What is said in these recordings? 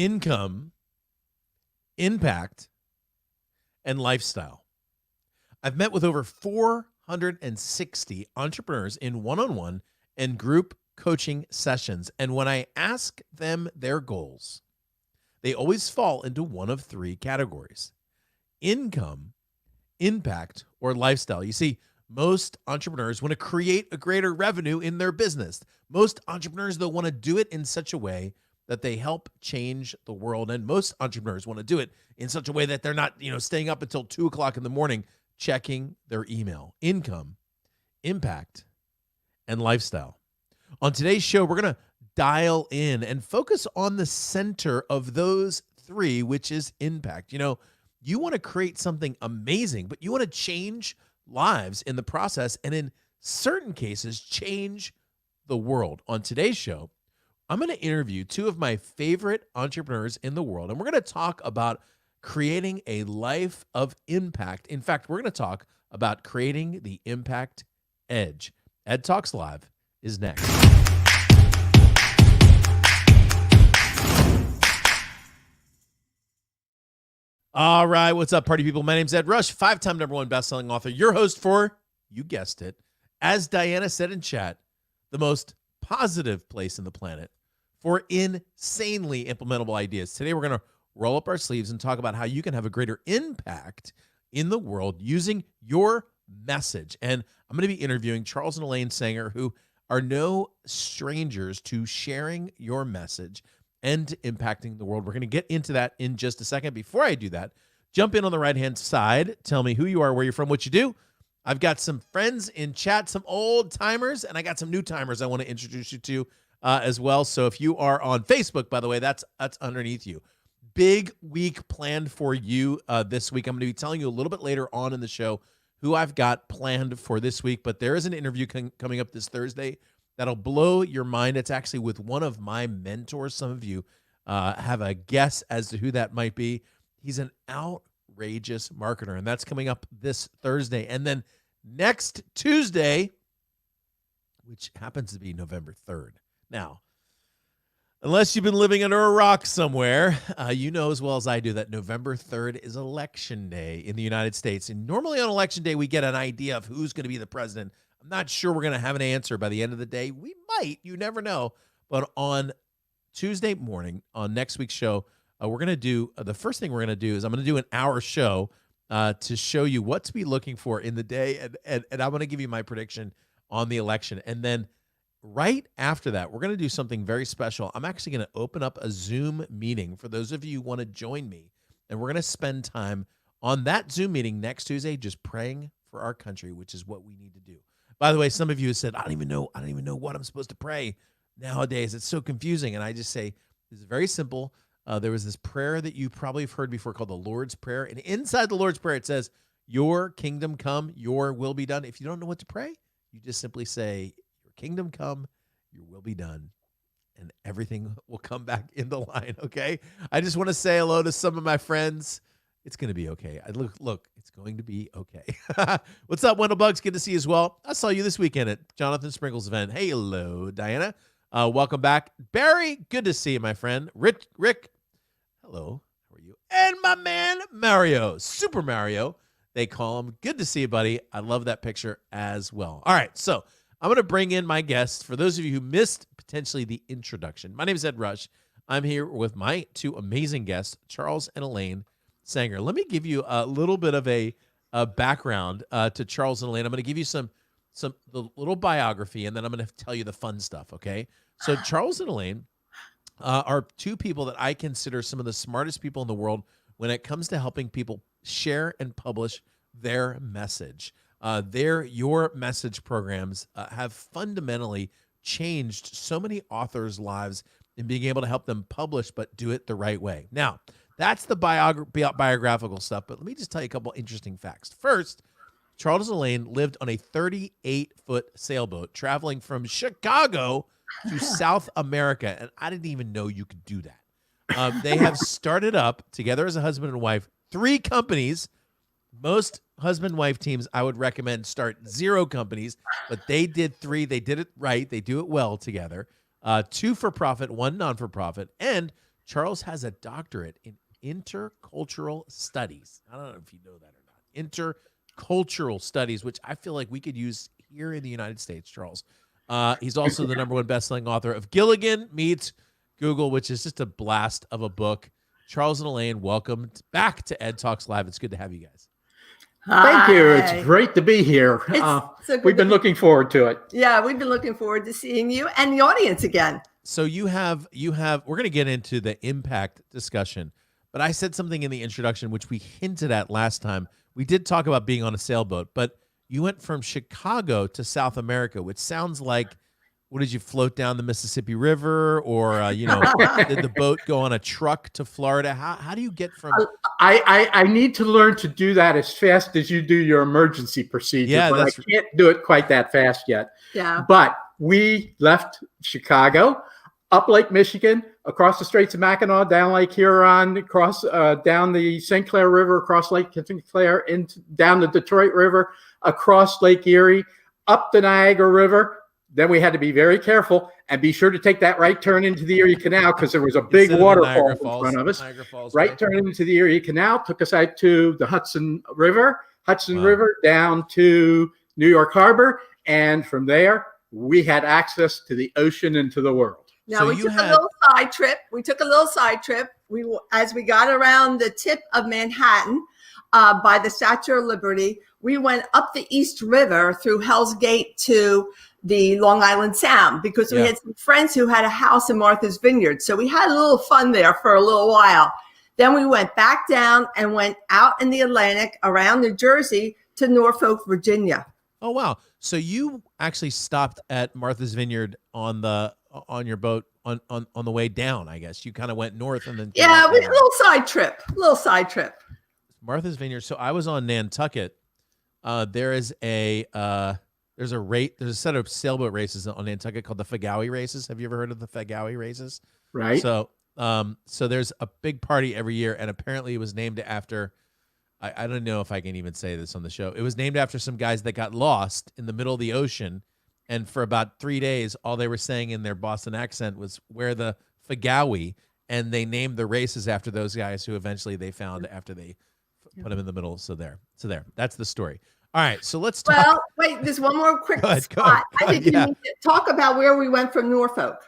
income, impact, and lifestyle. I've met with over 460 entrepreneurs in one-on-one and group coaching sessions. And when I ask them their goals, they always fall into one of three categories: income, impact, or lifestyle. You see, most entrepreneurs want to create a greater revenue in their business. Most entrepreneurs, though, want to do it in such a way that they help change the world. And most entrepreneurs want to do it in such a way that they're not, staying up until 2 o'clock in the morning checking their email. Income, impact, and lifestyle. On today's show, we're going to dial in and focus on the center of those three, which is impact. You want to create something amazing, but you want to change lives in the process, and in certain cases, change the world. On today's show, I'm going to interview two of my favorite entrepreneurs in the world, and we're going to talk about creating a life of impact. In fact, we're going to talk about creating the impact edge. EdTalks Live is next. All right, what's up, party people? My name's Ed Rush, 5-time #1 best-selling author, your host for, you guessed it, as Diana said in chat, the most positive place in the planet for insanely implementable ideas. Today, we're going to roll up our sleeves and talk about how you can have a greater impact in the world using your message. And I'm going to be interviewing Charles and Elaine Sanger, who are no strangers to sharing your message and to impacting the world. We're going to get into that in just a second. Before I do that, jump in on the right-hand side. Tell me who you are, where you're from, what you do. I've got some friends in chat, some old timers, and I got some new timers I want to introduce you to as well. So if you are on Facebook, by the way, that's underneath you. Big week planned for you this week. I'm going to be telling you a little bit later on in the show who I've got planned for this week, but there is an interview coming up this Thursday that'll blow your mind. It's actually with one of my mentors. Some of you have a guess as to who that might be. He's an outrageous marketer, and that's coming up this Thursday. And then next Tuesday, which happens to be November 3rd. Now, unless you've been living under a rock somewhere, you know as well as I do that November 3rd is Election Day in the United States. And normally on Election Day, we get an idea of who's going to be the president. I'm not sure we're going to have an answer by the end of the day. We might. You never know. But on Tuesday morning, on next week's show, we're going to do the first thing we're going to do is I'm going to do an hour show to show you what to be looking for in the day. And I'm going to give you my prediction on the election. And then right after that, we're going to do something very special. I'm actually going to open up a Zoom meeting for those of you who want to join me. And we're going to spend time on that Zoom meeting next Tuesday just praying for our country, which is what we need to do. By the way, some of you have said, I don't even know what I'm supposed to pray nowadays. It's so confusing. And I just say, this is very simple. There was this prayer that you probably have heard before called the Lord's Prayer. And inside the Lord's Prayer, it says, your kingdom come, your will be done. If you don't know what to pray, you just simply say, your kingdom come, your will be done, and everything will come back into line, okay? I just want to say hello to some of my friends. It's going to be okay. Look, it's going to be okay. What's up, Wendell Bugs? Good to see you as well. I saw you this weekend at Jonathan Sprinkle's event. Hey, hello, Diana. Welcome back. Barry, good to see you, my friend. Rick, hello. How are you? And my man, Mario, Super Mario, they call him. Good to see you, buddy. I love that picture as well. All right, so I'm going to bring in my guests. For those of you who missed potentially the introduction, my name is Ed Rush. I'm here with my two amazing guests, Charles and Elaine Sanger. Let me give you a little bit of a background to Charles and Elaine. I'm going to give you the little biography, and then I'm going to tell you the fun stuff, okay? So Charles and Elaine are two people that I consider some of the smartest people in the world when it comes to helping people share and publish their message. Your message programs have fundamentally changed so many authors' lives in being able to help them publish, but do it the right way. Now, that's the biographical stuff, but let me just tell you a couple interesting facts. First, Charles and Elaine lived on a 38-foot sailboat traveling from Chicago to South America, and I didn't even know you could do that. They have started up, together as a husband and wife, 3 companies. Most husband-wife teams, I would recommend start 0 companies, but they did 3. They did it right. They do it well together. 2 for-profit, 1 non-for-profit, and Charles has a doctorate in intercultural studies. I don't know if you know that or not. Intercultural studies, which I feel like we could use here in the United States, Charles. He's also the #1 best-selling author of Gilligan Meets Google, which is just a blast of a book. Charles and Elaine, welcome back to EdTalks Live. It's good to have you guys. Thank you. It's great to be here. We've been looking forward to it. Yeah, we've been looking forward to seeing you and the audience again. So you have, we're going to get into the impact discussion, but I said something in the introduction, which we hinted at last time. We did talk about being on a sailboat, but you went from Chicago to South America, which sounds like, what did you float down the Mississippi River, or did the boat go on a truck to Florida? How do you get from? I need to learn to do that as fast as you do your emergency procedure. Yeah, but I can't do it quite that fast yet. Yeah. But we left Chicago, up Lake Michigan, across the Straits of Mackinac, down Lake Huron, across down the St. Clair River, across Lake St. Clair, down the Detroit River, across Lake Erie, up the Niagara River. Then we had to be very careful and be sure to take that right turn into the Erie Canal because there was a big waterfall in front of us. Right turn into the Erie Canal took us out to the Hudson River, River down to New York Harbor. And from there, we had access to the ocean and to the world. Now, we took a little side trip. As we got around the tip of Manhattan by the Statue of Liberty, we went up the East River through Hell's Gate to the Long Island Sound because we had some friends who had a house in Martha's Vineyard. So we had a little fun there for a little while. Then we went back down and went out in the Atlantic around New Jersey to Norfolk, Virginia. Oh, wow. So you actually stopped at Martha's Vineyard on your boat on the way down, I guess. You kind of went north and then... Yeah, we had a little side trip. Martha's Vineyard. So I was on Nantucket. There's a set of sailboat races on Nantucket called the Fagawi races. Have you ever heard of the Fagawi races? Right. So there's a big party every year, and apparently it was named after, I don't know if I can even say this on the show. It was named after some guys that got lost in the middle of the ocean, and for about 3 days, all they were saying in their Boston accent was, "Where the Fagawi," and they named the races after those guys who eventually they found after they put them in the middle. So there. That's the story. All right, so let's talk. Well, wait, there's one more quick spot. I think you need to talk about where we went from Norfolk.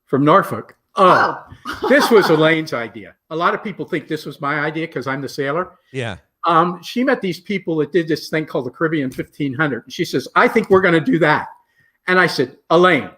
From Norfolk. Oh. This was Elaine's idea. A lot of people think this was my idea because I'm the sailor. Yeah. She met these people that did this thing called the Caribbean 1500. And she says, I think we're going to do that. And I said, Elaine,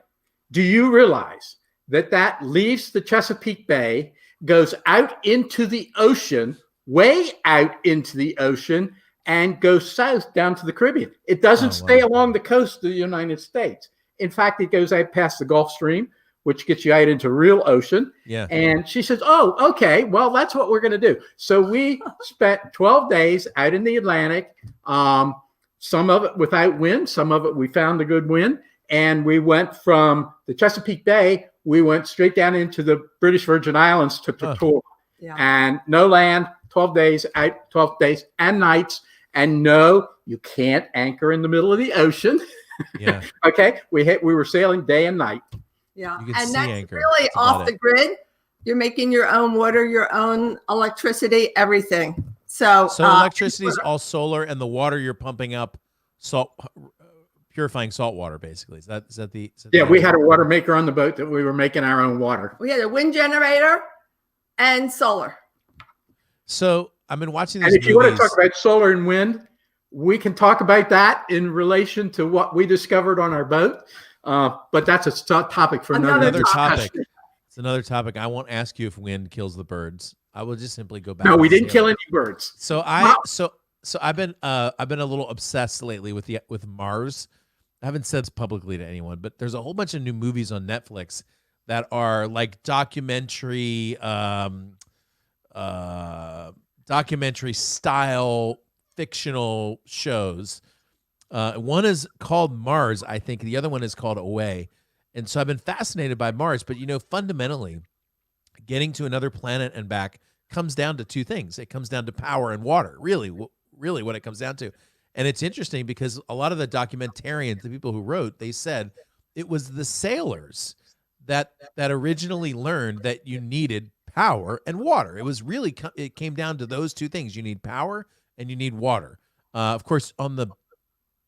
do you realize that leaves the Chesapeake Bay, goes out into the ocean, way out into the ocean, and goes south down to the Caribbean? It doesn't stay along the coast of the United States. In fact, it goes out past the Gulf Stream, which gets you out into real ocean. Yeah. And she says, oh, okay, well, that's what we're going to do. So we spent 12 days out in the Atlantic, some of it without wind, some of it we found a good wind. And we went from the Chesapeake Bay, we went straight down into the British Virgin Islands to Tortuga. Yeah. And no land, 12 days out, 12 days and nights. And no, you can't anchor in the middle of the ocean. Yeah. Okay. We were sailing day and night. Yeah. And that's really off the grid. You're making your own water, your own electricity, everything. So electricity is all solar, and the water you're pumping up, purifying salt water, basically. Is that the we had a water maker on the boat that we were making our own water. We had a wind generator and solar. So I've been watching these movies. And if you want to talk about solar and wind, we can talk about that in relation to what we discovered on our boat. But that's a topic for another topic. It's another topic. I won't ask you if wind kills the birds. I will just simply go back. No, we didn't kill any birds. So I've been a little obsessed lately with Mars. I haven't said this publicly to anyone, but there's a whole bunch of new movies on Netflix that are like documentary style fictional shows. One is called Mars, I think. The other one is called Away. And so I've been fascinated by Mars, but fundamentally getting to another planet and back comes down to two things. It comes down to power and water, really what it comes down to. And it's interesting because a lot of the documentarians, the people who wrote, they said it was the sailors that originally learned that you needed power and water. It was really, it came down to those two things. You need power and you need water. Of course, on the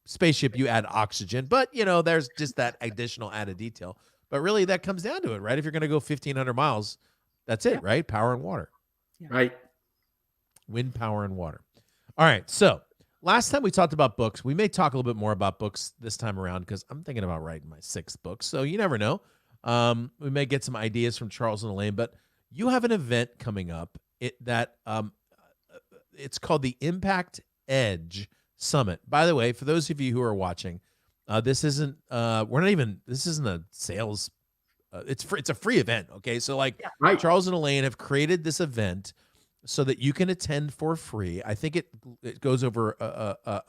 spaceship, you add oxygen, but there's just that additional added detail. But really, that comes down to it, right? If you're going to go 1,500 miles, that's it, right? Power and water. Right. Wind, power, and water. All right. So last time we talked about books. We may talk a little bit more about books this time around because I'm thinking about writing my 6th book. So you never know. We may get some ideas from Charles and Elaine, but you have an event coming up that it's called the Impact Edge Summit. By the way, for those of you who are watching, this isn't a sales. It's a free event. Okay. So Right. Charles and Elaine have created this event so that you can attend for free. I think it goes over,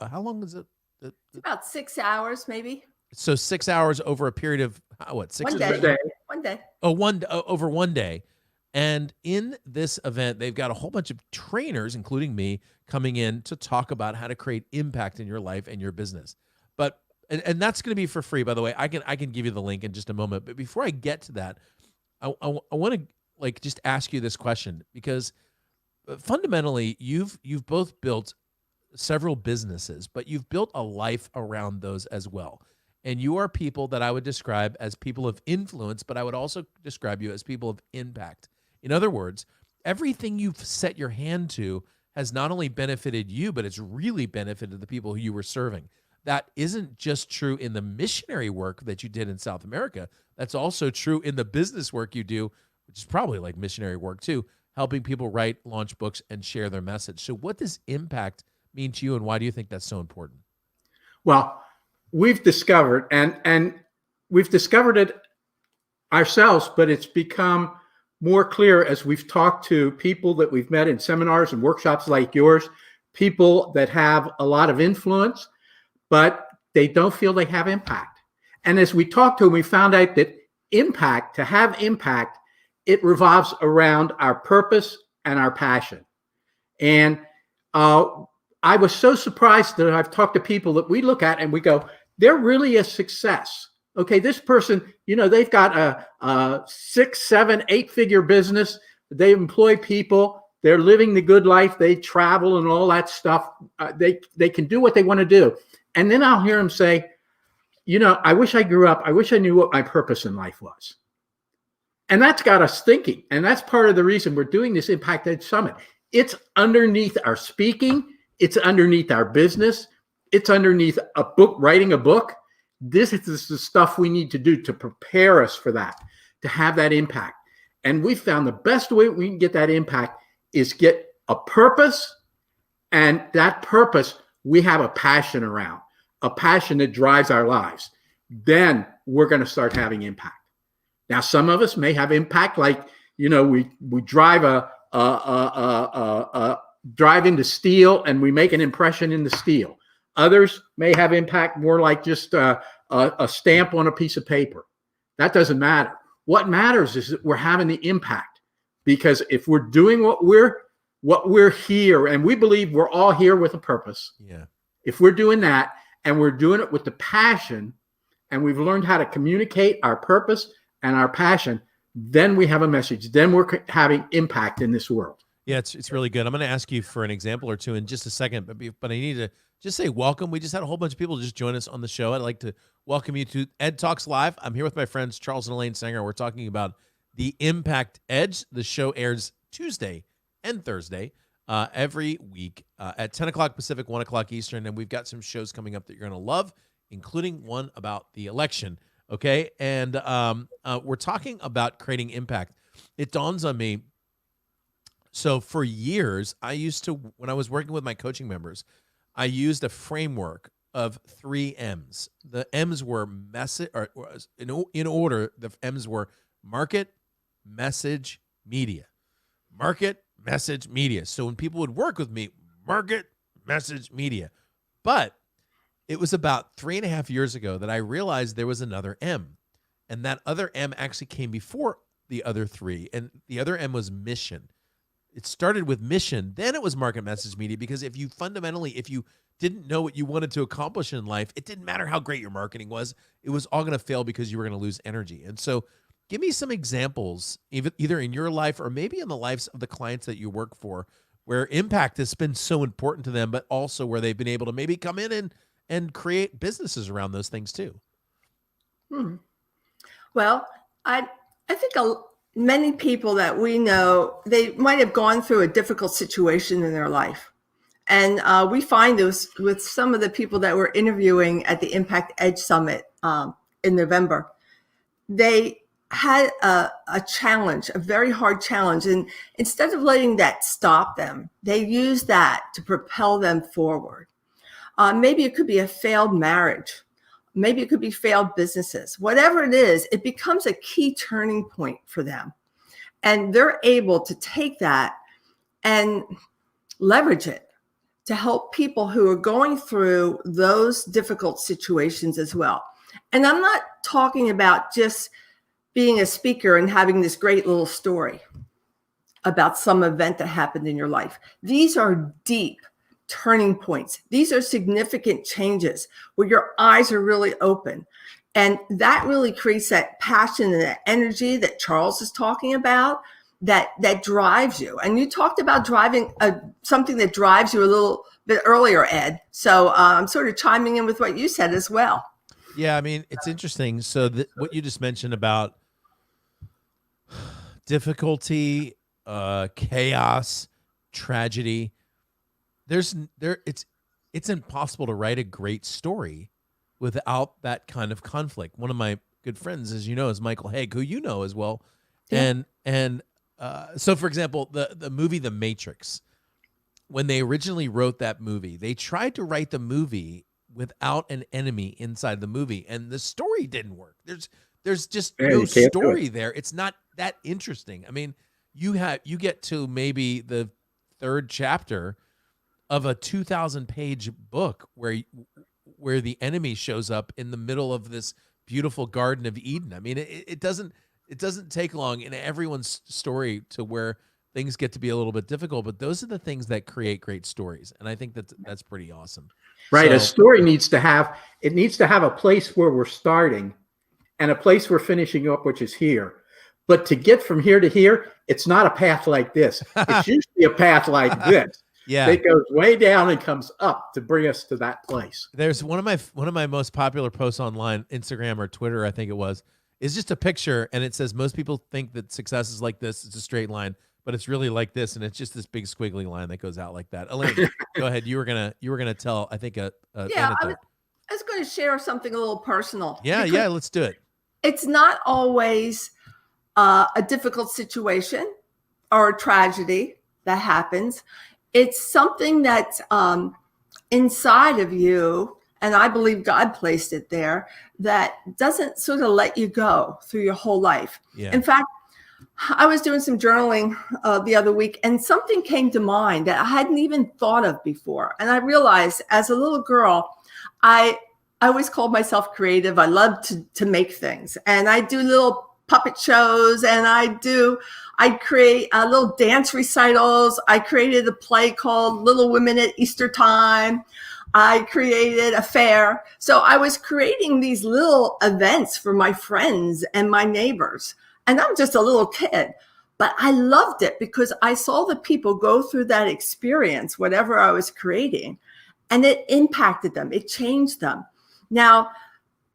how long is it? It's about 6 hours, maybe. So 6 hours over a period of what? 6 One days? day. One day. Over one day. And in this event, they've got a whole bunch of trainers, including me, coming in to talk about how to create impact in your life and your business. But and that's going to be for free, by the way. I can give you the link in just a moment. But before I get to that, I want to just ask you this question, because fundamentally you've both built several businesses, but you've built a life around those as well. And you are people that I would describe as people of influence, but I would also describe you as people of impact. In other words, everything you've set your hand to has not only benefited you, but it's really benefited the people who you were serving. That isn't just true in the missionary work that you did in South America. That's also true in the business work you do, which is probably like missionary work too, helping people write, launch books, and share their message. So what does impact mean to you, and why do you think that's so important? Well, we've discovered, and we've discovered it ourselves, but it's become more clear as we've talked to people that we've met in seminars and workshops like yours, people that have a lot of influence, but they don't feel they have impact. And as we talked to them, we found out that to have impact, it revolves around our purpose and our passion. And I was so surprised that I've talked to people that we look at and we go, they're really a success. Okay, this person, they've got a 6, 7, 8-figure business. They employ people. They're living the good life. They travel and all that stuff. They can do what they want to do. And then I'll hear them say, I wish I grew up. I wish I knew what my purpose in life was. And that's got us thinking. And that's part of the reason we're doing this Impact Edge Summit. It's underneath our speaking. It's underneath our business. It's underneath a book, writing a book. This is the stuff we need to do to prepare us for that, to have that impact. And we found the best way we can get that impact is get a purpose. And that purpose, we have a passion around, a passion that drives our lives. Then we're going to start having impact. Now, some of us may have impact, like, we drive drive into steel and we make an impression in the steel. Others may have impact more like just a stamp on a piece of paper. That doesn't matter. What matters is that we're having the impact, because if we're doing what we're here, and we believe we're all here with a purpose. Yeah. If we're doing that and we're doing it with the passion, and we've learned how to communicate our purpose and our passion, then we have a message. Then we're having impact in this world. Yeah, it's really good. I'm going to ask you for an example or two in just a second, but I need to just say welcome. We just had a whole bunch of people just join us on the show. I'd like to welcome you to EdTalks Live. I'm here with my friends Charles and Elaine Sanger. We're talking about the Impact Edge. The show airs Tuesday and Thursday every week at 10 o'clock Pacific, 1 o'clock Eastern, and we've got some shows coming up that you're going to love, including one about the election, okay? And we're talking about creating impact. It dawns on me, so for years, when I was working with my coaching members, I used a framework of 3 M's. The M's were in order, the M's were market, message, media. Market, message, media. So when people would work with me, market, message, media. But it was about 3.5 years ago that I realized there was another M. And that other M actually came before the other 3. And the other M was mission. It started with mission, then it was market, message, media, because if you didn't know what you wanted to accomplish in life, it didn't matter how great your marketing was. It was all going to fail because you were going to lose energy. And so Give me some examples, either in your life or maybe in the lives of the clients that you work for, where impact has been so important to them, but also where they've been able to maybe come in and create businesses around those things too. Well, I think many people that we know, they might have gone through a difficult situation in their life. And we find this with some of the people that we're interviewing at the Impact Edge Summit in November. They had a challenge, a very hard challenge. And instead of letting that stop them, they used that to propel them forward. Maybe it could be a failed marriage. Maybe it could be failed businesses. Whatever it is, it becomes a key turning point for them. And they're able to take that and leverage it to help people who are going through those difficult situations as well. And I'm not talking about just being a speaker and having this great little story about some event that happened in your life. These are deep turning points. These are significant changes where your eyes are really open. And that really creates that passion and that energy that Charles is talking about that drives you. And you talked about driving something that drives you a little bit earlier, Ed. So I'm sort of chiming in with what you said as well. Yeah, I mean, it's interesting. So what you just mentioned about difficulty, chaos, tragedy, it's impossible to write a great story without that kind of conflict. One of my good friends, as you know, is Michael Haig, who you know as well. Yeah. And so, for example, the movie The Matrix, when they originally wrote that movie, they tried to write the movie without an enemy inside the movie, and the story didn't work. There's just no story there. It's not that interesting. I mean, you get to maybe the third chapter of a 2,000-page book where the enemy shows up in the middle of this beautiful Garden of Eden. I mean, it doesn't take long in everyone's story to where things get to be a little bit difficult, but those are the things that create great stories, and I think that's pretty awesome. Right, So, a story needs to have a place where we're starting and a place we're finishing up, which is here. But to get from here to here, it's not a path like this. It's usually a path like this. Yeah, it goes way down and comes up to bring us to that place. There's one of my most popular posts online, Instagram or Twitter, I think it was, is just a picture, and it says most people think that success is like this. It's a straight line, but it's really like this, and it's just this big squiggly line that goes out like that. Elaine, go ahead. You were gonna tell, I think, a anecdote. I was going to share something a little personal. Yeah, let's do it. It's not always a difficult situation or a tragedy that happens. It's something that's inside of you, and I believe God placed it there, that doesn't sort of let you go through your whole life. Yeah. In fact, I was doing some journaling the other week, and something came to mind that I hadn't even thought of before. And I realized as a little girl, I always called myself creative. I love to make things, and I do little puppet shows, and I create little dance recitals. I created a play called Little Women at Easter Time. I created a fair. So I was creating these little events for my friends and my neighbors. And I'm just a little kid, but I loved it because I saw the people go through that experience, whatever I was creating, and it impacted them. It changed them. Now,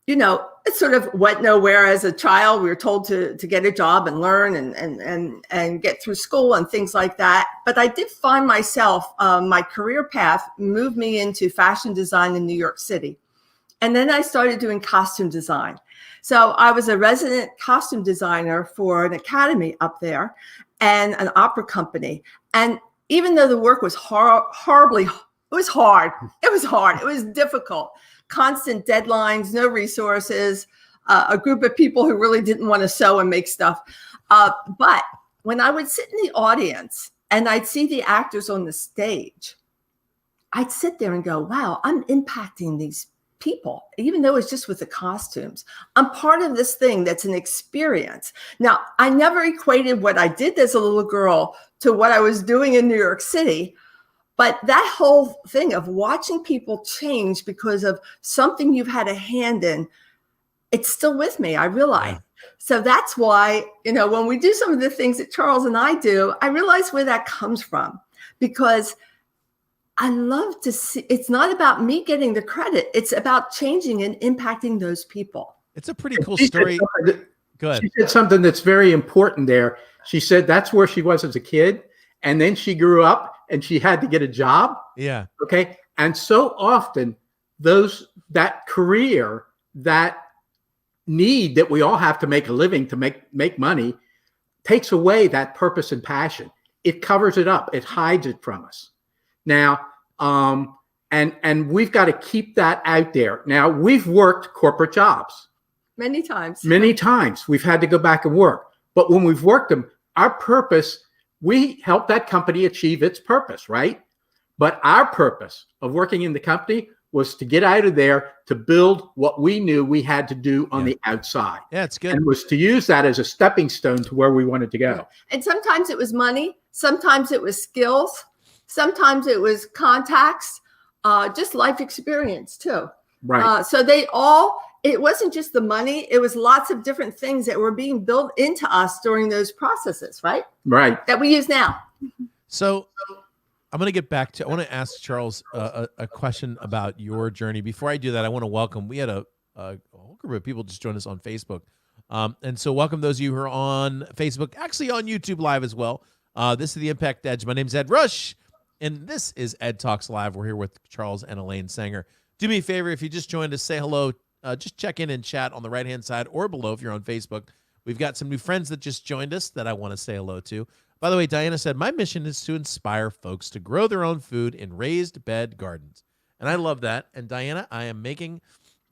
it sort of went nowhere as a child. We were told to get a job and learn and get through school and things like that. But I did find myself, my career path moved me into fashion design in New York City. And then I started doing costume design. So I was a resident costume designer for an academy up there and an opera company. And even though the work was horribly, it was hard. It was difficult. Constant deadlines, no resources, a group of people who really didn't want to sew and make stuff. But when I would sit in the audience and I'd see the actors on the stage, I'd sit there and go, wow, I'm impacting these people, even though it's just with the costumes. I'm part of this thing that's an experience. Now, I never equated what I did as a little girl to what I was doing in New York City. But that whole thing of watching people change because of something you've had a hand in, it's still with me, I realize. So that's why, when we do some of the things that Charles and I do, I realize where that comes from, because I love to see, it's not about me getting the credit. It's about changing and impacting those people. It's a pretty cool story. Go ahead. She said something that's very important there. She said that's where she was as a kid. And then she grew up and she had to get a job. Yeah. Okay. And so often that career, that need that we all have to make a living, to make money, takes away that purpose and passion. It covers it up. It hides it from us. Now, and we've got to keep that out there. Now, we've worked corporate jobs. Many times. Many times we've had to go back and work. But when we've worked them, our purpose, we help that company achieve its purpose, right? But our purpose of working in the company was to get out of there to build what we knew we had to do on the outside. Yeah, it's good. And was to use that as a stepping stone to where we wanted to go. Yeah. And sometimes it was money. Sometimes it was skills. Sometimes it was contacts, just life experience too. Right. So it wasn't just the money. It was lots of different things that were being built into us during those processes, right? Right. That we use now. So I'm going to get back to, I want to ask Charles a question about your journey. Before I do that, I want to welcome, we had a whole group of people just join us on Facebook. And so welcome those of you who are on Facebook, actually on YouTube Live as well. This is the Impact Edge. My name's Ed Rush, and this is EdTalks Live. We're here with Charles and Elaine Sanger. Do me a favor, if you just joined us, say hello. Just check in and chat on the right-hand side or below if you're on Facebook. We've got some new friends that just joined us that I want to say hello to. By the way, Diana said, my mission is to inspire folks to grow their own food in raised bed gardens. And I love that. And Diana, I am making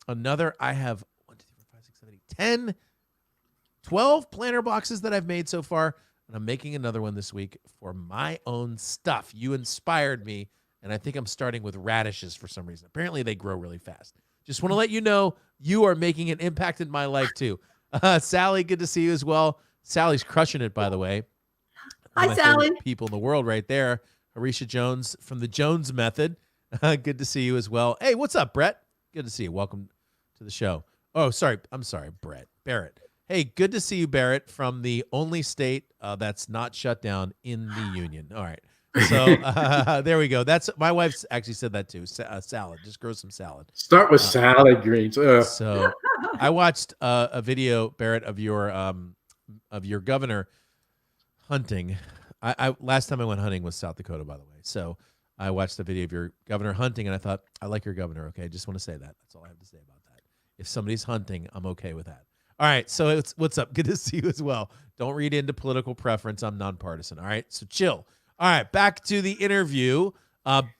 another, I have 1, 2, 3, 4, 5, 6, 7, 8, 10, 12 planter boxes that I've made so far. And I'm making another one this week for my own stuff. You inspired me. And I think I'm starting with radishes for some reason. Apparently they grow really fast. Just want to let you know you are making an impact in my life too. Sally, good to see you as well. Sally's crushing it, by the way. Hi, Sally. People in the world right there. Harisha Jones from the Jones Method. Good to see you as well. Hey, what's up, Brett? Good to see you. Welcome to the show. Oh, sorry. I'm sorry, Brett. Barrett. Hey, good to see you, Barrett, from the only state that's not shut down in the union. All right. So there we go. That's my wife's actually said that too. Salad. Just grow some salad. Start with salad greens. So I watched a video, Barrett, of your governor hunting. I last time I went hunting was South Dakota, by the way. So I watched the video of your governor hunting, and I thought, I like your governor. Okay, just want to say that. That's all I have to say about that. If somebody's hunting, I'm okay with that. All right. So what's up? Good to see you as well. Don't read into political preference. I'm nonpartisan. All right. So chill. All right, back to the interview.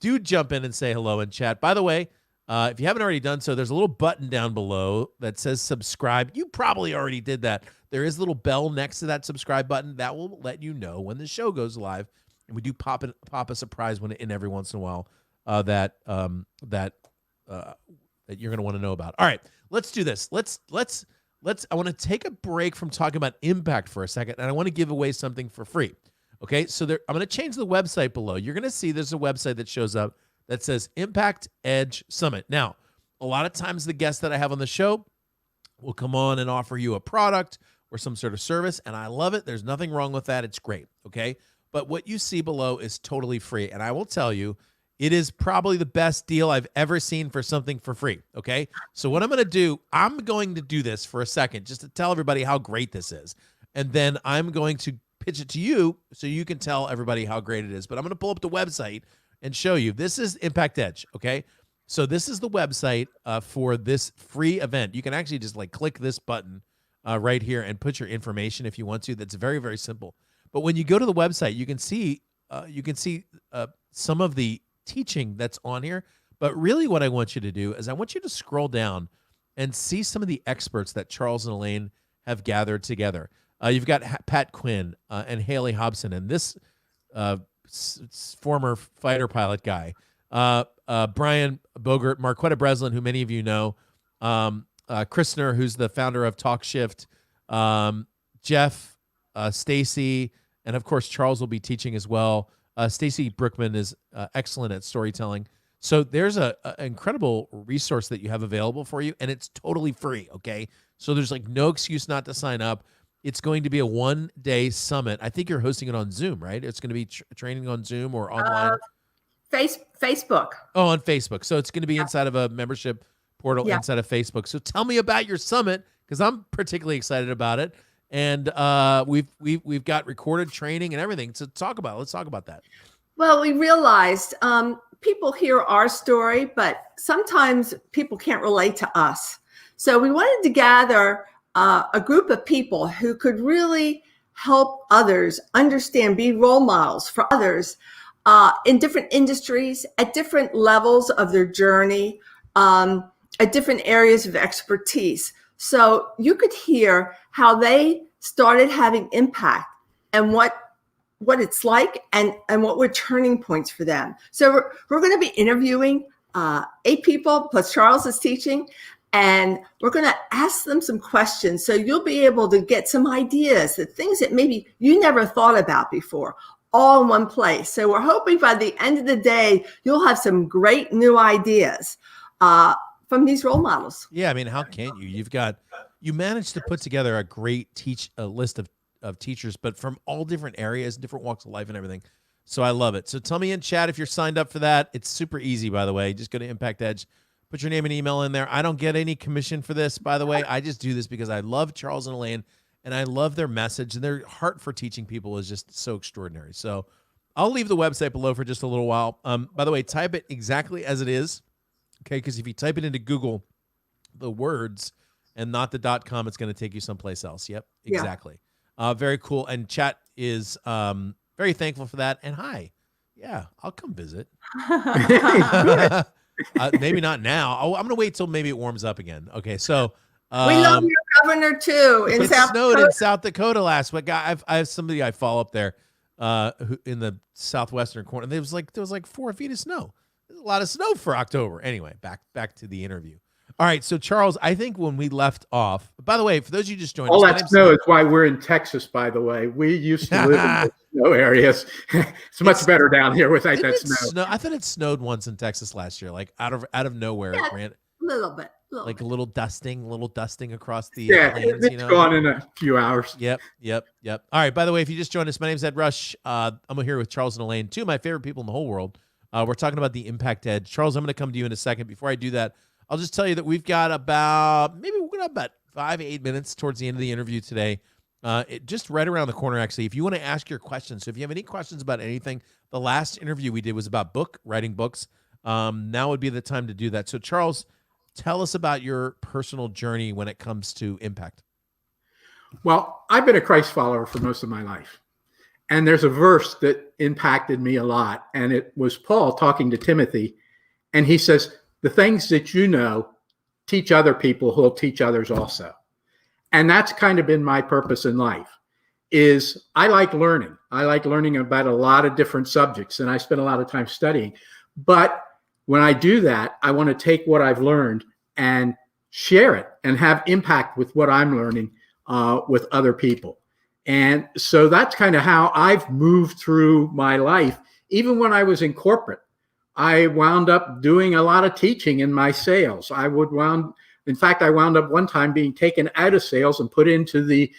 Do jump in and say hello in chat. By the way, if you haven't already done so, there's a little button down below that says subscribe. You probably already did that. There is a little bell next to that subscribe button that will let you know when the show goes live. And we do pop a surprise in every once in a while that you're going to want to know about. All right, let's do this. I want to take a break from talking about impact for a second, and I want to give away something for free. Okay, so I'm going to change the website below. You're going to see there's a website that shows up that says Impact Edge Summit. Now, a lot of times the guests that I have on the show will come on and offer you a product or some sort of service, and I love it. There's nothing wrong with that. It's great, okay? But what you see below is totally free, and I will tell you, it is probably the best deal I've ever seen for something for free, okay? So what I'm going to do this for a second just to tell everybody how great this is, and then I'm going to pitch it to you so you can tell everybody how great it is. But I'm going to pull up the website and show you. This is Impact Edge, okay? So this is the website for this free event. You can actually just click this button right here and put your information if you want to. That's very, very simple. But when you go to the website, you can see some of the teaching that's on here. But really what I want you to do is I want you to scroll down and see some of the experts that Charles and Elaine have gathered together. You've got Pat Quinn and Haley Hobson and this former fighter pilot guy, Brian Bogert, Marquetta Breslin, who many of you know, Christner, who's the founder of TalkShift, Jeff, Stacy, and of course Charles will be teaching as well. Stacy Brookman is excellent at storytelling. So there's an incredible resource that you have available for you, and it's totally free, okay? So there's like no excuse not to sign up. It's going to be a 1-day summit. I think you're hosting it on Zoom, right? It's going to be training on Zoom or online. Facebook. Oh, on Facebook. So it's going to be inside of a membership portal inside of Facebook. So tell me about your summit, because I'm particularly excited about it. And we've got recorded training and everything to talk about. Let's talk about that. Well, we realized people hear our story, but sometimes people can't relate to us. So we wanted to gather a group of people who could really help others understand, be role models for others in different industries, at different levels of their journey, at different areas of expertise. So you could hear how they started having impact and what it's like and what were turning points for them. So we're going to be interviewing 8 people, plus Charles is teaching, and we're going to ask them some questions. So you'll be able to get some ideas, the things that maybe you never thought about before, all in one place. So we're hoping by the end of the day, you'll have some great new ideas from these role models. Yeah, I mean, how can't you? You managed to put together a great list of teachers, but from all different areas, different walks of life and everything. So I love it. So tell me in chat if you're signed up for that. It's super easy, by the way. Just go to Impact Edge, put your name and email in there. I don't get any commission for this, by the way. I just do this because I love Charles and Elaine, and I love their message, and their heart for teaching people is just so extraordinary. So I'll leave the website below for just a little while. By the way, type it exactly as it is, okay? Because if you type it into Google, the words and not the .com, it's going to take you someplace else. Yep, exactly. Yeah. Very cool. And chat is very thankful for that. And hi. Yeah, I'll come visit. Maybe not now. I'm going to wait till maybe it warms up again. Okay, so we love your governor too. It snowed in South Dakota last week. I have somebody I follow up there who in the southwestern corner. There was like 4 feet of snow. There's a lot of snow for October. Anyway, back to the interview. All right, so Charles, I think when we left off, by the way, for those of you just joined us, all that snow is why we're in Texas, by the way. We used to live in the snow areas. It's much better down here without that snow. I thought it snowed once in Texas last year, like out of nowhere. Yeah, it ran, a little bit. Like a little dusting across the plains, it's gone in a few hours. Yep. All right, by the way, if you just joined us, my name's Ed Rush. I'm here with Charles and Elaine, 2 of my favorite people in the whole world. We're talking about the Impact Edge. Charles, I'm going to come to you in a second. Before I do that, I'll just tell you that we've got about 5-8 minutes towards the end of the interview today. Just right around the corner, actually. If you want to ask your questions, so if you have any questions about anything, the last interview we did was about writing books. Now would be the time to do that. So, Charles, tell us about your personal journey when it comes to impact. Well, I've been a Christ follower for most of my life. And there's a verse that impacted me a lot. And it was Paul talking to Timothy. And he says, the things that you know, teach other people who will teach others also. And that's kind of been my purpose in life, is I like learning. I like learning about a lot of different subjects, and I spend a lot of time studying. But when I do that, I want to take what I've learned and share it and have impact with what I'm learning with other people. And so that's kind of how I've moved through my life. Even when I was in corporate, I wound up doing a lot of teaching in my sales. I wound up one time being taken out of sales and put into the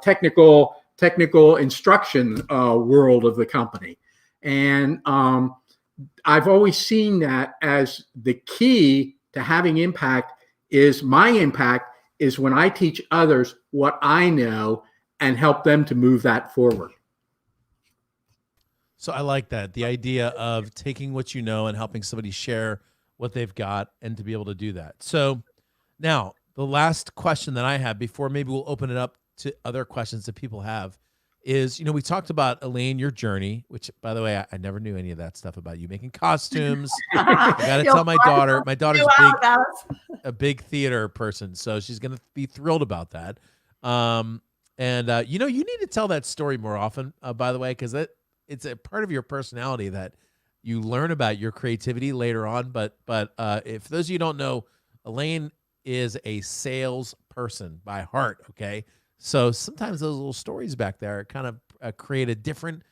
technical instruction world of the company. And I've always seen that as the key to having impact. Is my impact is when I teach others what I know and help them to move that forward. So I like that, the idea of taking what you know and helping somebody share what they've got, and to be able to do that. So now the last question that I have before maybe we'll open it up to other questions that people have is, we talked about, Elaine, your journey, which, by the way, I never knew any of that stuff about you making costumes. I got to tell my daughter's a big theater person, so she's going to be thrilled about that. You need to tell that story more often, by the way, because it's a part of your personality that you learn about your creativity later on. But if those of you who don't know, Elaine is a sales person by heart. Okay. So sometimes those little stories back there kind of create a different,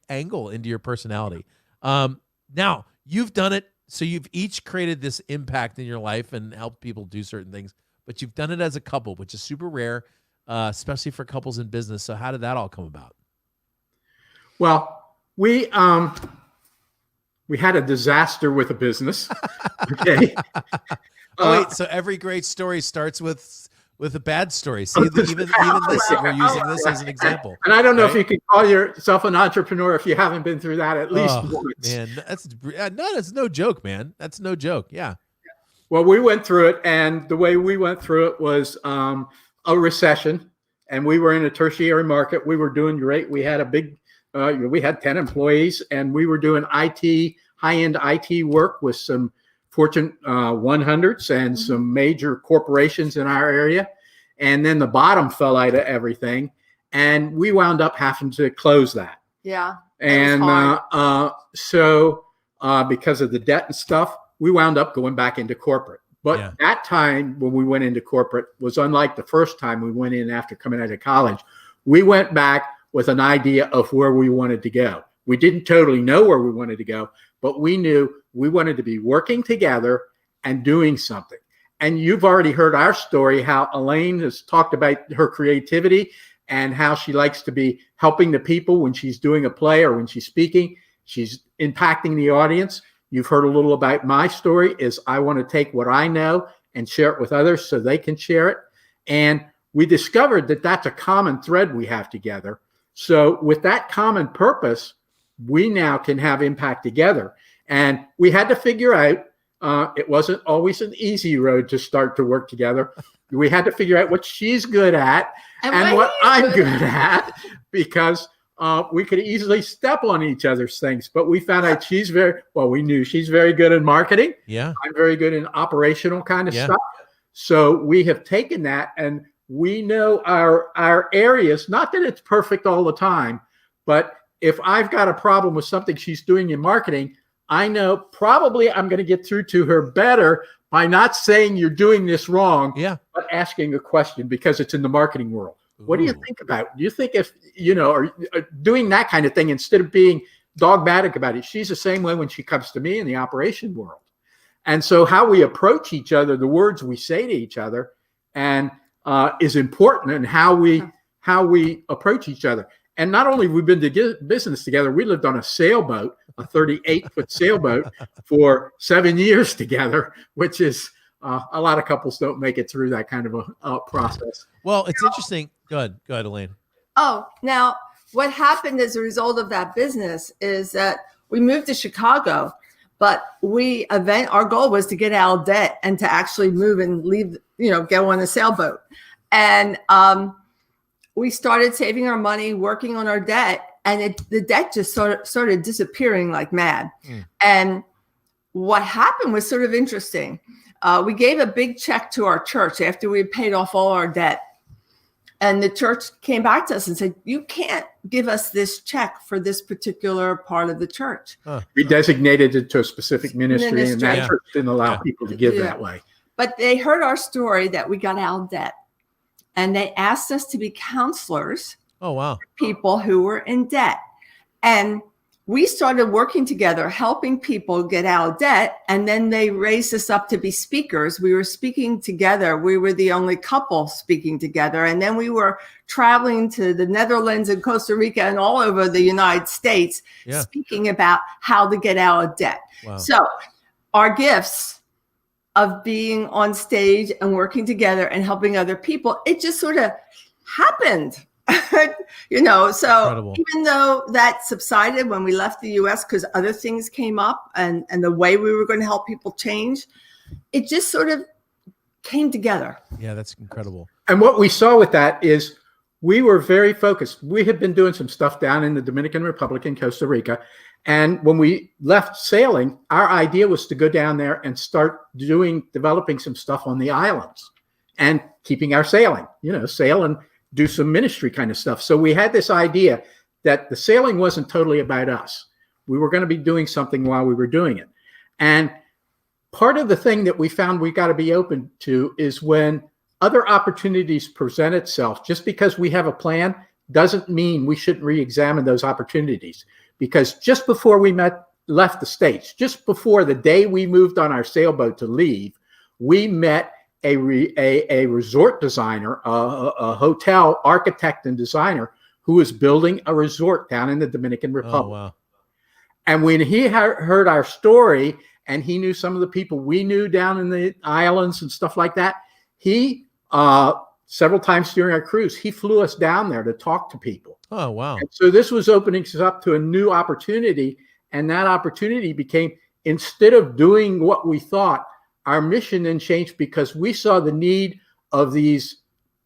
angle into your personality. Now you've done it. So you've each created this impact in your life and helped people do certain things, but you've done it as a couple, which is super rare, especially for couples in business. So how did that all come about? Well, we had a disaster with a business. Okay. Wait, so every great story starts with a bad story. See, even this, we're using this as an example. And I don't know if you can call yourself an entrepreneur if you haven't been through that at least once. Man, that's no joke, man. That's no joke. Yeah. Well, we went through it, and the way we went through it was a recession, and we were in a tertiary market. We were doing great. We had we had 10 employees, and we were doing high-end IT work with some Fortune 100s and some major corporations in our area. And then the bottom fell out of everything, and we wound up having to close that. Yeah. And so because of the debt and stuff, we wound up going back into corporate. But that time when we went into corporate was unlike the first time we went in after coming out of college. We went back with an idea of where we wanted to go. We didn't totally know where we wanted to go, but we knew we wanted to be working together and doing something. And you've already heard our story, how Elaine has talked about her creativity and how she likes to be helping the people when she's doing a play or when she's speaking. She's impacting the audience. You've heard a little about my story is I want to take what I know and share it with others so they can share it. And we discovered that that's a common thread we have together. So with that common purpose, we now can have impact together. And we had to figure out, it wasn't always an easy road to start to work together. We had to figure out what she's good at and what I'm good at, because we could easily step on each other's things. But we found out we knew she's very good in marketing. Yeah. I'm very good in operational kind of stuff. So we have taken that, and we know our areas, not that it's perfect all the time, but if I've got a problem with something she's doing in marketing, I know probably I'm going to get through to her better by not saying you're doing this wrong, but asking a question, because it's in the marketing world. Ooh. What do you think about it? Do you think if, or doing that kind of thing instead of being dogmatic about it? She's the same way when she comes to me in the operation world. And so how we approach each other, the words we say to each other, and is important, and how we approach each other. And not only have we been to business together, we lived on a sailboat, a 38-foot sailboat for 7 years together, which is a lot of couples don't make it through that kind of a process. Well, it's interesting. Go ahead, Elaine. Oh, now what happened as a result of that business is that we moved to Chicago, but our goal was to get out of debt and to actually move and leave, go on a sailboat. And we started saving our money, working on our debt, and the debt just started disappearing like mad. And what happened was sort of interesting. We gave a big check to our church after we had paid off all our debt. And the church came back to us and said, you can't give us this check for this particular part of the church. We designated it to a specific ministry. And that church didn't allow people to give that way. But they heard our story that we got out of debt. And they asked us to be counselors. Oh, wow. For people who were in debt. And we started working together, helping people get out of debt. And then they raised us up to be speakers. We were speaking together. We were the only couple speaking together. And then we were traveling to the Netherlands and Costa Rica and all over the United States, speaking about how to get out of debt. Wow. So our gifts of being on stage and working together and helping other people, it just sort of happened. So incredible. Even though that subsided when we left the US because other things came up and the way we were going to help people change, it just sort of came together. Yeah, that's incredible. And what we saw with that is we were very focused. We had been doing some stuff down in the Dominican Republic in Costa Rica. And when we left sailing, our idea was to go down there and start developing some stuff on the islands and keeping our sailing, sail and do some ministry kind of stuff. So we had this idea that the sailing wasn't totally about us. We were going to be doing something while we were doing it. And part of the thing that we found we got to be open to is when other opportunities present itself, just because we have a plan doesn't mean we shouldn't re-examine those opportunities. Because just before we left the States, just before the day we moved on our sailboat to leave, we met a resort designer, a hotel architect and designer who was building a resort down in the Dominican Republic. Oh, wow. And when he heard our story, and he knew some of the people we knew down in the islands and stuff like that, he several times during our cruise, he flew us down there to talk to people. Oh, wow. And so this was opening us up to a new opportunity. And that opportunity became, instead of doing what we thought, our mission then changed because we saw the need of these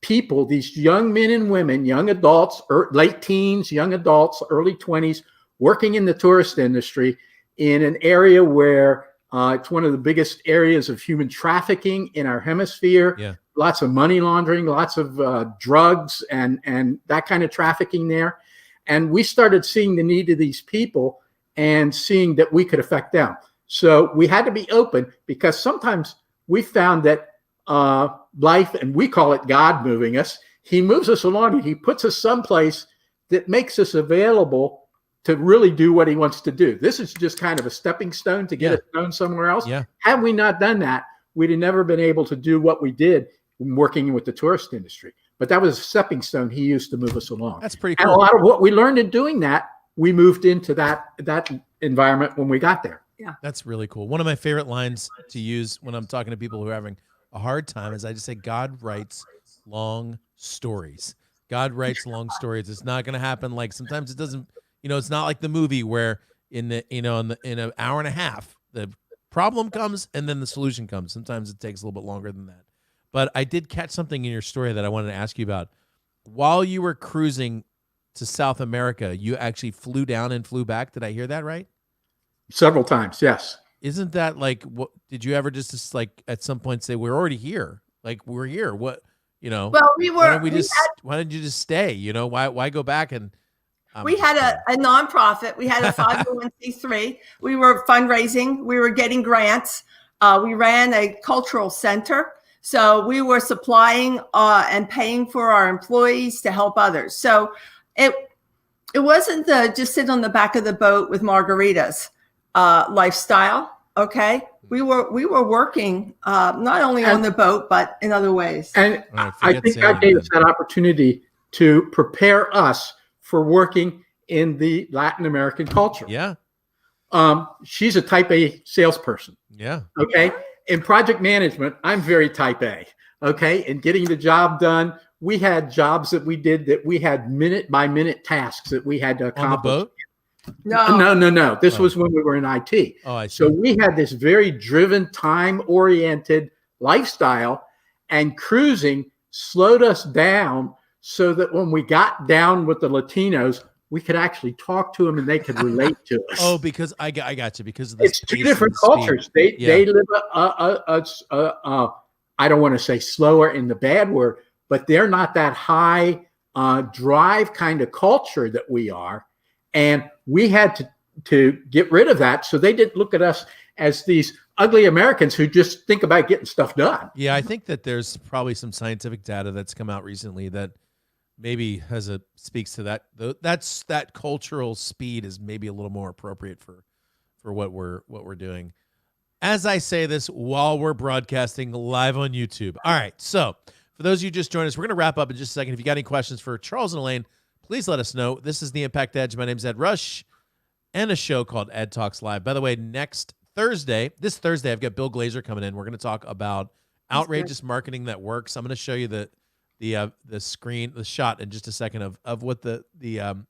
people, these young men and women, young adults, late teens, young adults, early 20s, working in the tourist industry in an area where it's one of the biggest areas of human trafficking in our hemisphere. Yeah. Lots of money laundering, lots of drugs and that kind of trafficking there. And we started seeing the need of these people and seeing that we could affect them. So we had to be open because sometimes we found that life, and we call it God moving us, he moves us along and he puts us someplace that makes us available to really do what he wants to do. This is just kind of a stepping stone to get us known somewhere else. Yeah. Had we not done that, we'd have never been able to do what we did working with the tourist industry. But that was a stepping stone he used to move us along. That's pretty And cool. a lot of what we learned in doing that, we moved into that environment when we got there. Yeah. That's really cool. One of my favorite lines to use when I'm talking to people who are having a hard time is I just say, God writes long stories. God writes long stories. It's not going to happen. Like sometimes it doesn't, it's not like the movie where in an hour and a half, the problem comes and then the solution comes. Sometimes it takes a little bit longer than that. But I did catch something in your story that I wanted to ask you about. While you were cruising to South America, you actually flew down and flew back. Did I hear that right? Several times, yes. Isn't that like, what did you ever just like at some point say, we're already here? Like we're here. What, Well, we were, why didn't you just stay? Why go back? And we had a nonprofit. We had a 501c3. We were fundraising. We were getting grants. We ran a cultural center. So we were supplying and paying for our employees to help others. So it wasn't the just sit on the back of the boat with margaritas lifestyle. Okay, we were working not only on the boat but in other ways. And I think God gave us that opportunity to prepare us for working in the Latin American culture. Yeah. She's a type A salesperson. Yeah. Okay. In project management, I'm very type A. Okay. And getting the job done, we had jobs that we did that we had minute by minute tasks that we had to accomplish. On the boat? No. This was when we were in IT. Oh, I see. So we had this very driven, time-oriented lifestyle, and cruising slowed us down so that when we got down with the Latinos, we could actually talk to them and they could relate to us. Oh, because I got you. Because of the it's two different cultures. They live I don't want to say slower in the bad word, but they're not that high drive kind of culture that we are. And we had to get rid of that. So they didn't look at us as these ugly Americans who just think about getting stuff done. Yeah, I think that there's probably some scientific data that's come out recently that maybe speaks to that. That cultural speed is maybe a little more appropriate for what we're doing. As I say this while we're broadcasting live on YouTube. All right, so for those of you just joined us, we're going to wrap up in just a second. If you got any questions for Charles and Elaine, please let us know. This is The Impact Edge. My name's Ed Rush, and a show called EdTalks Live. By the way, this Thursday, I've got Bill Glazer coming in. We're going to talk about outrageous marketing that works. I'm going to show you the shot in just a second of what the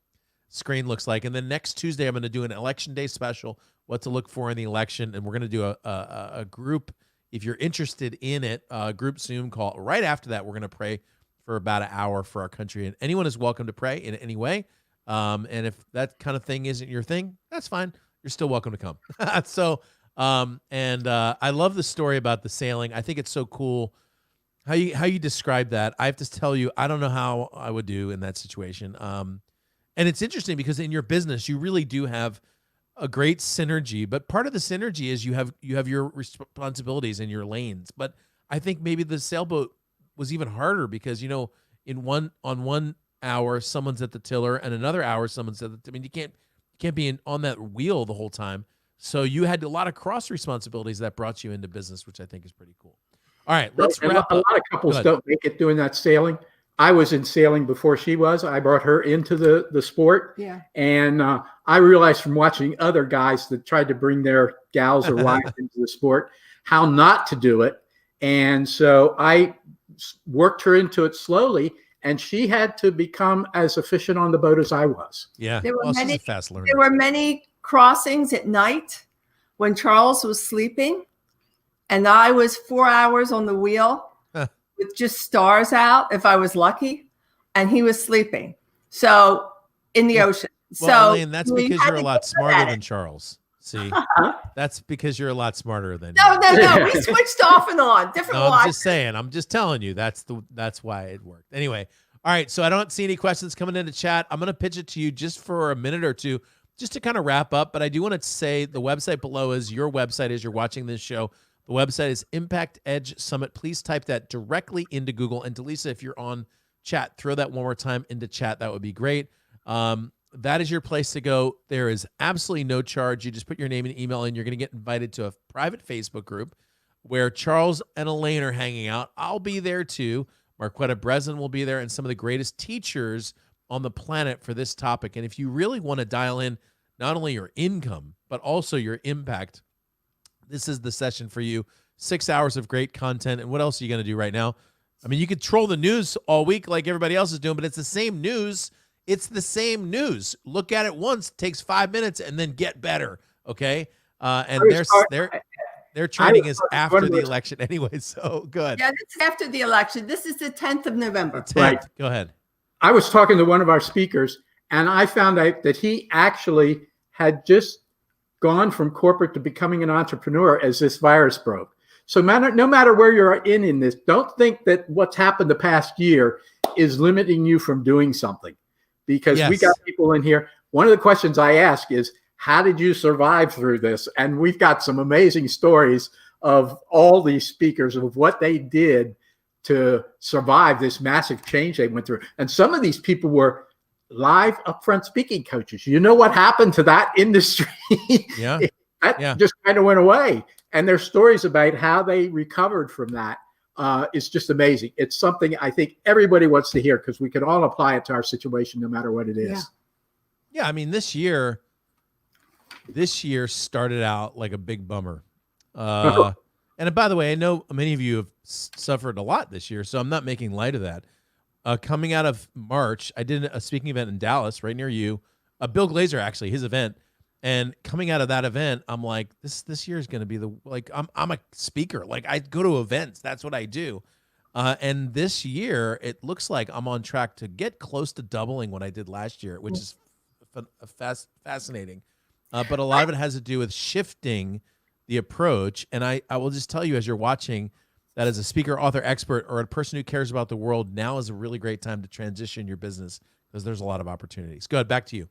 screen looks like. And then next Tuesday, I'm going to do an election day special, what to look for in the election. And we're going to do a group, if you're interested in it, a group Zoom call. Right after that, we're going to pray for about an hour for our country. And anyone is welcome to pray in any way. And if that kind of thing isn't your thing, that's fine. You're still welcome to come. So, I love the story about the sailing. I think it's so cool how you describe that. I have to tell you, I don't know how I would do in that situation. And it's interesting because in your business, you really do have a great synergy, but part of the synergy is you have your responsibilities and your lanes. But I think maybe the sailboat was even harder because, on one hour, someone's at the tiller and another hour, someone's at the, you can't be on that wheel the whole time. So you had a lot of cross responsibilities that brought you into business, which I think is pretty cool. All right, let's And wrap a up. lot of couples don't make it doing that sailing. I was in sailing before she was. I brought her into the sport. Yeah. And I realized from watching other guys that tried to bring their gals or wives into the sport, how not to do it. And so I worked her into it slowly, and she had to become as efficient on the boat as I was. Yeah. There were She's many- a fast learner. There were many crossings at night when Charles was sleeping, and I was 4 hours on the wheel with just stars out if I was lucky, and he was sleeping. So in the ocean. Well, So Elaine, that's we because had you're a to lot get smarter at than it. Charles. See, that's because you're a lot smarter than No, me. no. We switched off and on. Different No, I'm watch. just saying. I'm just telling you. That's why it worked. Anyway, all right. So I don't see any questions coming into chat. I'm going to pitch it to you just for a minute or two, just to kind of wrap up. But I do want to say the website below is your website as you're watching this show. The website is Impact Edge Summit. Please type that directly into Google. And Delisa, if you're on chat, throw that one more time into chat. That would be great. That is your place to go. There is absolutely no charge. You just put your name and email in. You're going to get invited to a private Facebook group where Charles and Elaine are hanging out. I'll be there too. Marquetta Breslin will be there, and some of the greatest teachers on the planet for this topic. And if you really want to dial in not only your income, but also your impact, this is the session for you. 6 hours of great content. And what else are you going to do right now? I mean, you could troll the news all week like everybody else is doing, but it's the same news. It's the same news. Look at it once, takes 5 minutes, and then get better. Okay. And their training is after the election anyway. So good. Yeah, this is after the election. This is the 10th of November. 10th. Right. Go ahead. I was talking to one of our speakers, and I found out that he actually had just gone from corporate to becoming an entrepreneur as this virus broke. So no matter where you're in this, don't think that what's happened the past year is limiting you from doing something, because we got people in here. One of the questions I ask is, how did you survive through this? And we've got some amazing stories of all these speakers of what they did to survive this massive change they went through. And some of these people were live upfront speaking coaches. You know what happened to that industry? Yeah. That just kind of went away. And their stories about how they recovered from that is just amazing. It's something I think everybody wants to hear, because we can all apply it to our situation no matter what it is. Yeah. I mean, this year started out like a big bummer. And by the way, I know many of you have suffered a lot this year, so I'm not making light of that. Coming out of March, I did a speaking event in Dallas, right near you. Bill Glazer, actually, his event. And coming out of that event, I'm like, this year is going to be I'm a speaker. Like, I go to events. That's what I do. And this year, it looks like I'm on track to get close to doubling what I did last year, which is fascinating. But a lot of it has to do with shifting the approach. And I will just tell you, as you're watching, that as a speaker, author, expert, or a person who cares about the world, now is a really great time to transition your business, because there's a lot of opportunities. Go ahead, back to you.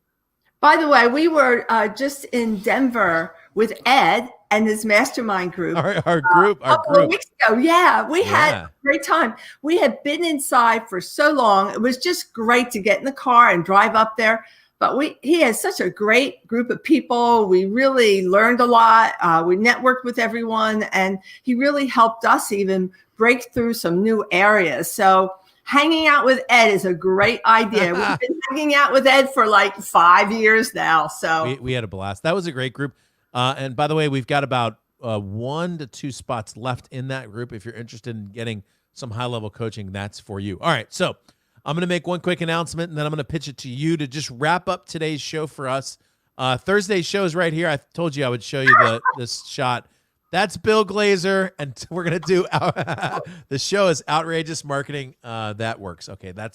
By the way, we were just in Denver with Ed and his mastermind group. Our group. A couple of weeks ago. Yeah, we had a great time. We had been inside for so long. It was just great to get in the car and drive up there. But he has such a great group of people. We really learned a lot. We networked with everyone, and he really helped us even break through some new areas. So hanging out with Ed is a great idea. We've been hanging out with Ed for like 5 years now. So we had a blast. That was a great group. And by the way, we've got about 1 to 2 spots left in that group. If you're interested in getting some high-level coaching, that's for you. All right, so I'm going to make one quick announcement, and then I'm going to pitch it to you to just wrap up today's show for us. Thursday's show is right here. I told you I would show you this shot. That's Bill Glazer, and we're going to do the show is Outrageous Marketing. That works. Okay, I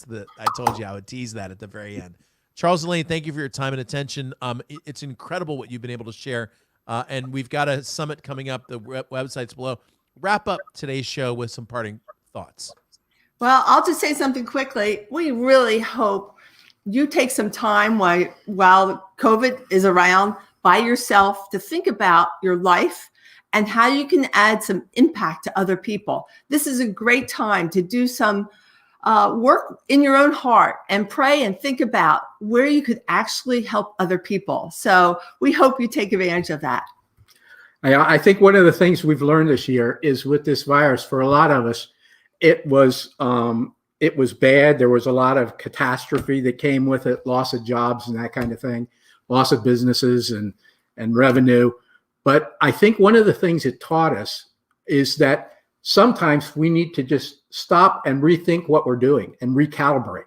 told you I would tease that at the very end. Charles and Elaine, thank you for your time and attention. It's incredible what you've been able to share, and we've got a summit coming up. The website's below. Wrap up today's show with some parting thoughts. Well, I'll just say something quickly. We really hope you take some time while COVID is around by yourself to think about your life and how you can add some impact to other people. This is a great time to do some work in your own heart and pray and think about where you could actually help other people. So we hope you take advantage of that. I think one of the things we've learned this year is with this virus, for a lot of us, it was bad. There was a lot of catastrophe that came with it, loss of jobs and that kind of thing, loss of businesses and revenue. But I think one of the things it taught us is that sometimes we need to just stop and rethink what we're doing and recalibrate.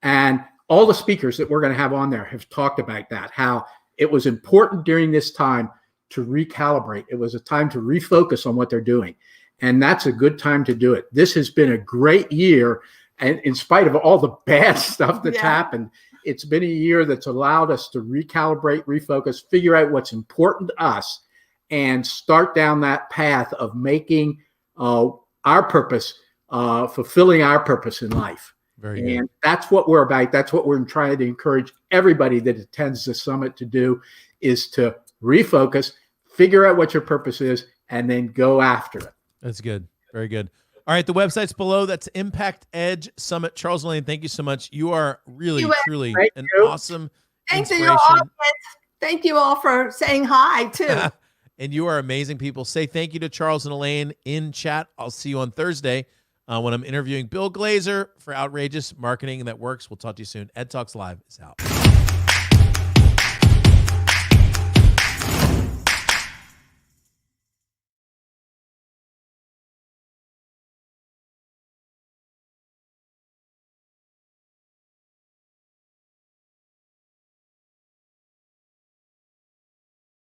And all the speakers that we're going to have on there have talked about that, how it was important during this time to recalibrate. It was a time to refocus on what they're doing. And that's a good time to do it. This has been a great year. And in spite of all the bad stuff that's happened, it's been a year that's allowed us to recalibrate, refocus, figure out what's important to us, and start down that path of making our purpose, fulfilling our purpose in life. Very good. And that's what we're about. That's what we're trying to encourage everybody that attends the summit to do, is to refocus, figure out what your purpose is, and then go after it. That's good. Very good. All right, the website's below. That's Impact Edge Summit. Charles, Elaine, thank you so much. You are really, truly an awesome inspiration. Thank you all for saying hi, too. And you are amazing people. Say thank you to Charles and Elaine in chat. I'll see you on Thursday when I'm interviewing Bill Glazer for Outrageous Marketing That Works. We'll talk to you soon. EdTalks Live is out.